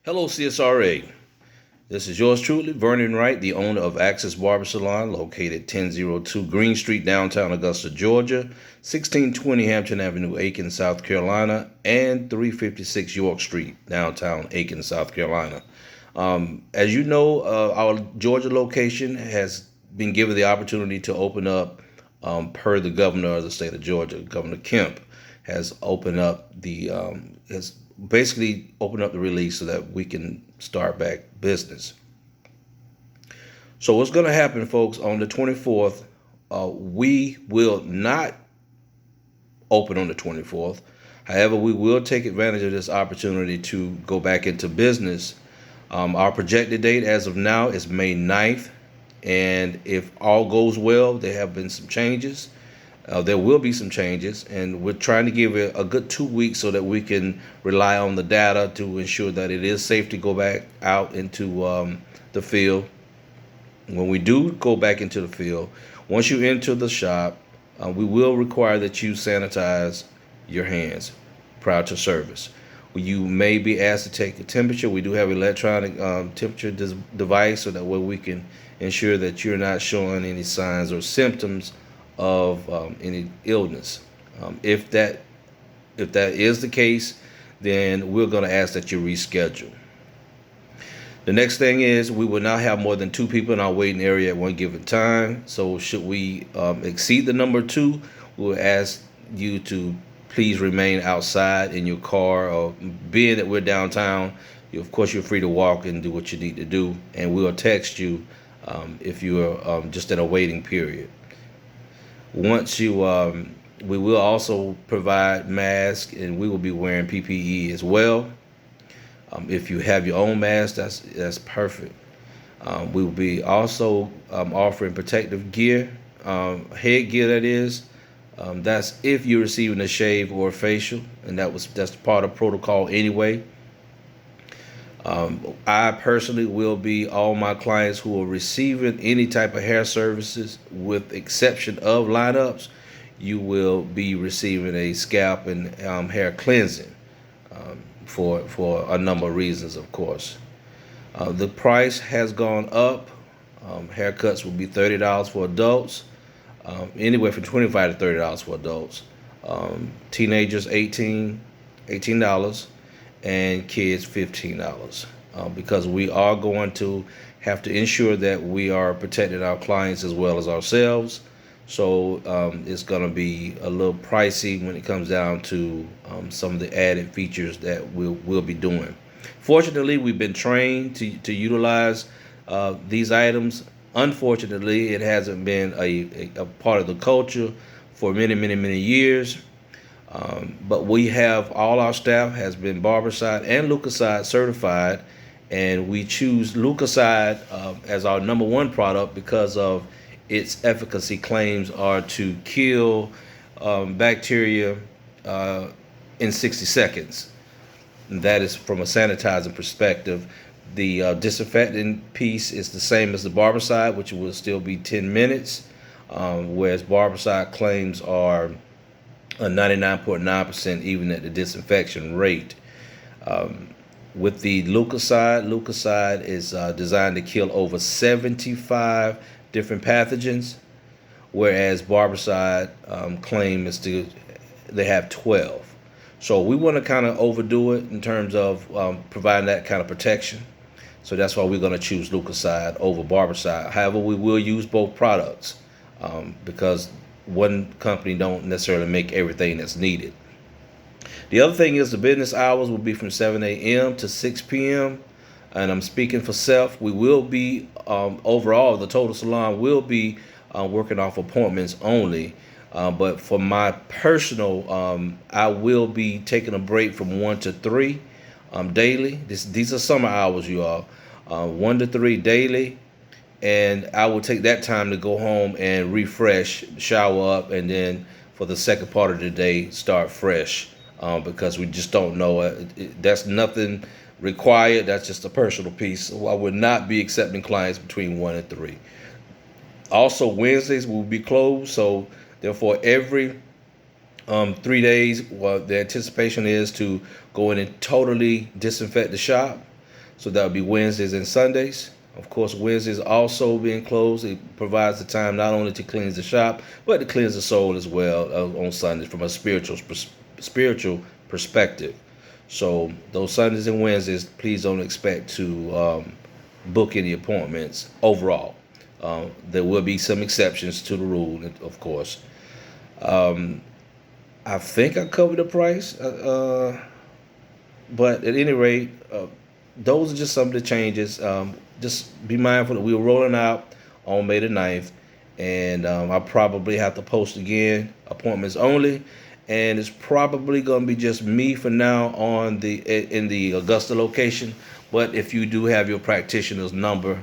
Hello, CSRA. This is yours truly, Vernon Wright, the owner of Access Barber Salon, located 1002 Green Street, downtown Augusta, Georgia, 1620 Hampton Avenue, Aiken, South Carolina, and 356 York Street, downtown Aiken, South Carolina. As you know, our Georgia location has been given the opportunity to open up per the governor of the state of Georgia. Governor Kemp has opened up has basically opened up the release so that we can start back business. So what's going to happen, folks, on the 24th, we will not open on the 24th. However, we will take advantage of this opportunity to go back into business. Our projected date as of now is May 9th. And if all goes well, there have been some changes. There will be some changes, and we're trying to give it a good 2 weeks so that we can rely on the data to ensure that it is safe to go back out into the field. When we do go back into the field, once you enter the shop, we will require that you sanitize your hands prior to service. You may be asked to take a temperature. We do have electronic temperature device so that way we can ensure that you're not showing any signs or symptoms of any illness. If that is the case, then we're going to ask that you reschedule. The next thing is we will not have more than 2 people in our waiting area at one given time. So should we exceed the number 2, we'll ask you to please remain outside in your car, or being that we're downtown, of course you're free to walk and do what you need to do, and we'll text you if you're just in a waiting period. Once you, we will also provide masks, and we will be wearing PPE as well. If you have your own mask, that's perfect. We will be also offering protective gear, head gear that is. That's if you're receiving a shave or a facial, and that's part of protocol anyway. I personally will be all my clients who are receiving any type of hair services, with exception of lineups, you will be receiving a scalp and hair cleansing for a number of reasons, of course. The price has gone up. Haircuts will be $30 for adults, anywhere from $25 to $30 for adults. Teenagers $18, and kids $15, because we are going to have to ensure that we are protecting our clients as well as ourselves. So it's going to be a little pricey when it comes down to some of the added features that we'll be doing. Fortunately, we've been trained to utilize these items. Unfortunately, it hasn't been a part of the culture for many years. But we have, all our staff has been Barberside and Lucaside certified, and we choose Lucaside as our number 1 product because of its efficacy claims are to kill bacteria in 60 seconds. And that is from a sanitizing perspective. The disinfectant piece is the same as the Barberside, which will still be 10 minutes, whereas Barberside claims are 99.9% even at the disinfection rate. With the Lucaside is designed to kill over 75 different pathogens, whereas Barberside claim they have 12. So we want to kind of overdo it in terms of providing that kind of protection. So that's why we're going to choose Lucaside over Barberside. However, we will use both products because one company don't necessarily make everything that's needed. The other thing is the business hours will be from 7 a.m. to 6 p.m. And I'm speaking for self. We will be, overall, the total salon will be working off appointments only. But for my personal, I will be taking a break from 1 to 3 daily. These are summer hours, you all. 1 to 3 daily. And I will take that time to go home and refresh, shower up, and then for the second part of the day, start fresh. Because we just don't know. That's nothing required. That's just a personal piece. So I would not be accepting clients between 1 and 3. Also, Wednesdays will be closed. So therefore, every 3 days, the anticipation is to go in and totally disinfect the shop. So that would be Wednesdays and Sundays. Of course, Wednesdays also being closed. It provides the time not only to cleanse the shop, but to cleanse the soul as well on Sundays from a spiritual perspective. So those Sundays and Wednesdays, please don't expect to book any appointments overall. There will be some exceptions to the rule, of course. Um, I think I covered the price, but at any rate, those are just some of the changes. Just be mindful that we were rolling out on May the 9th, and I probably have to post again, appointments only, and it's probably going to be just me for now on in the Augusta location. But if you do have your practitioner's number,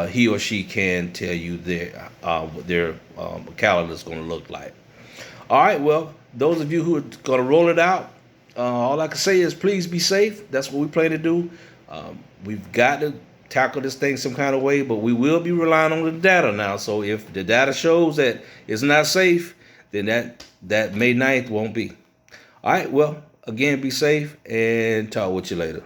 he or she can tell you what their calendar is going to look like. All right, well, those of you who are going to roll it out, all I can say is please be safe. That's what we plan to do. We've got to tackle this thing some kind of way, but we will be relying on the data now. So if the data shows that it's not safe, then that May 9th won't be. All right, well, again, be safe and talk with you later.